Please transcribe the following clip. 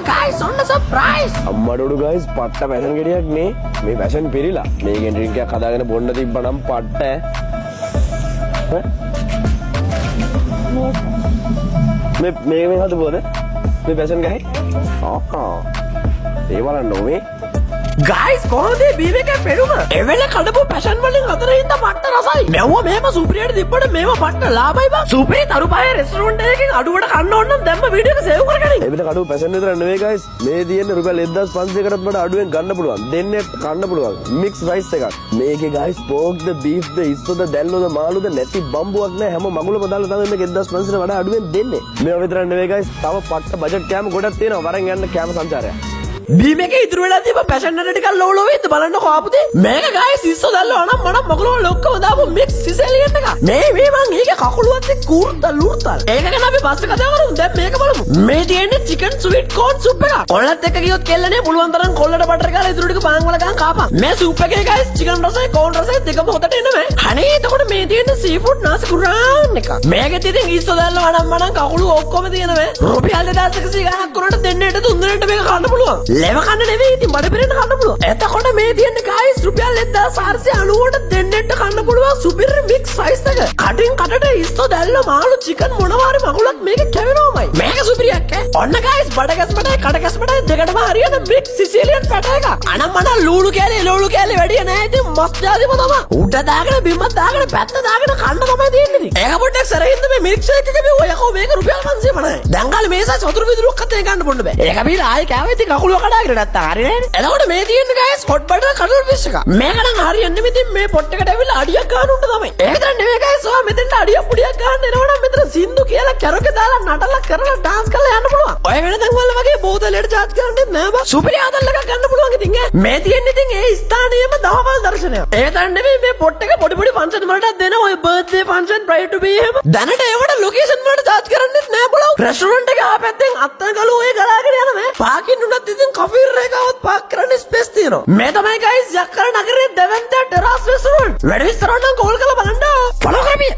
guys on the surprise. අම්මඩොඩු guys පට්ට passion ගෙඩියක් නේ. මේ පැෂන් පිරීලා. මේකෙන් ඩ්‍රින්ක් එකක් හදාගෙන බොන්න තිබ්බනම් පට්ට. මේ හදපුවද? මේ පැෂන් ගහේ? ඒ බලන්න ඕනේ. Guys, කොහොමද බීවේකේ පෙරුම? එවෙල කඩපු පැෂන් වලින් අතර ඉඳ පට්ට රසයි. මෙව මේම සුපිරියට තිබ්බට මේව පට්ට ලාභයි බං. සුපිරි තරුපායේ රෙස්ටොරන්ට් එකකින් අඩුවට කන්න ඕන නම් දැම්ම වීඩියෝ එක සේව් කරගනින්. එවෙල කඩපු පැෂන් විතර නෙවෙයි guys. මේ තියෙන රුපියල් 1500කටත් වඩා අඩුවෙන් ගන්න පුළුවන්. දෙන්නේ කන්න පුළුවන්. මික්ස් රයිස් එකක්. මේකේ guys pork the beef the ඉස්සොද දැල්ලොද මාළුද නැති බම්බුවක් නැහැ. හැම මගුලම දාලා තමයි මේක 1500ට වඩා අඩුවෙන් දෙන්නේ. මේව විතර නෙවෙයි guys. තව පට්ට බජට් කෑම ගොඩක් තියෙනවා. වරෙන් යන්න කෑම සංචාරයක්. බීමේකේ ඉතුරු වෙලා තිබ්බ පැෂන් එක ටිකක් ලෝ ලෝ වෙද්ද බලන්නකො ආපුදේ. මේක guys ඉස්සෝ දැල්ලෝ නම් මනම් මගුලම ලොක්කම දාපු මික්ස් සිසෙලියන් එක. මේ මං ඒකේ කකුලුවත් එක්ක කූර්තල් ලූර්තල්. ඒක ගැන අපි පස්සේ කතා කරමු. දැන් මේක බලමු. මේ තියෙන්නේ chicken sweet corn soup එක. කොල්ලත් එක්ක ගියොත් කෙල්ලනේ පුළුවන් තරම් කොල්ලට බටර් ගාලා ඉතුරු ටික පාන් වල ගන්න කාපන්. මේ soup එකේ guys chicken රසයි corn රසයි දෙකම හොදට එනවා. අනේ එතකොට මේ තියෙන්නේ seafood nasi kuran එක. මේකෙත් ඉතින් ඉස්සෝ දැල්ලෝ නම් මනම් කකුලු ඔක්කොම තියෙනවා. රුපියල් 2100 ගණක් කරනට දෙන්නට තුන්දෙනාට මේක කන්න පුළුවන්. ලෙව කන්න නෙවෙයි ඉතින් බඩ පිරෙන්න කන්න පුළුවන්. එතකොට මේ තියෙන්නේ guys රුපියල් 1490ට දෙන්නට කන්න පුළුවන් සුපිරි මික්ස් රයිස් එක. කටින් කටට ඉස්සෝ දැල්ලෝ මාළු chicken මොනවාරි මගුලක් මේක කැවෙනවමයි. මේක සුපිරියක් ඈ. ඔන්න guys බඩ ගැස්මටයි කඩ ගැස්මටයි දෙකටම හරියන මික්ස් සිසිලියන් පැට එක. අනම්මන ලූණු කෑලි කෑලි වැඩි නෑ ඉතින් මස් ජාතිම තමයි. උඩ දාගෙන බිම දාගෙන පැත්ත දාගෙන කන්න තමයි තියෙන්නේ ඉතින්. ඒක පොඩ්ඩක් සැරින්ද මේ මිල්ක් ෂේක් එක මේ ඔය යකෝ මේක රුපියල් 500 නෑ. දැන් ගාලේ මේසයි වතුර විදුරුවක් අතේ ගන්න බොන්න බෑ. ඒක බීලා ආයි කෑවේ ඉතින් කකුල කඩාගෙන නැත්තා හරිනේ. එතකොට මේ තියෙන්නේ guys hot butter කටල් ෆිෂ් එක. මේක නම් හරියන්නේ මෙතින් මේ පොට් එකට ඇවිල්ලා අඩියක් ගන්න උන්ට තමයි. ඒක දැන් නෙවෙයි guys ඔයා මෙතෙන්ට අඩියක් පුඩියක් ගන්න එනවනම් මෙතන සින්දු කියලා කැරකේ දාලා නටලා කරලා dance කරලා යන්න පුළුවන්. ඔය වෙන තැන් වල වගේ බෝතලෙට charge කරන්නේ නෑ බා. සුපිරි ආදල් එකක් ගන්න පුළුවන් ඉතින් ඈ. මේ තියෙන්නේ ඉතින් ඒ ස්ථානීයම දවවල් දර්ශනයක්. ඒක දැන් නෙවෙයි මේ පොට් එක පොඩි පොඩි ෆන්ක්ෂන් වලටත් දෙනවා. ඔය බර්ත්ඩේ ෆන්ක්ෂන් ප්‍රයිඩ් ටු බී එහෙම. දැනට ඒවට ලොකේෂන් වලට charge කරන්නේ නෑ බලව. රෙස්ටොරන්ට් එකේ ආපැත්තෙන් අත්තන ගලු ඔය ගලාගෙන යනවා. පාකින් උනත් ඉතින් කෆි රේකාවත් පාක් කරන්න ස්පේස් තියෙනවා. මේ තමයි guys යක්කර නගරයේ දෙවන්ත ටෙරස් රෙස්ටොරන්ට්. වැඩි විස්තර නම් කෝල් කරලා බලන්න. ෆලෝ කරපිය.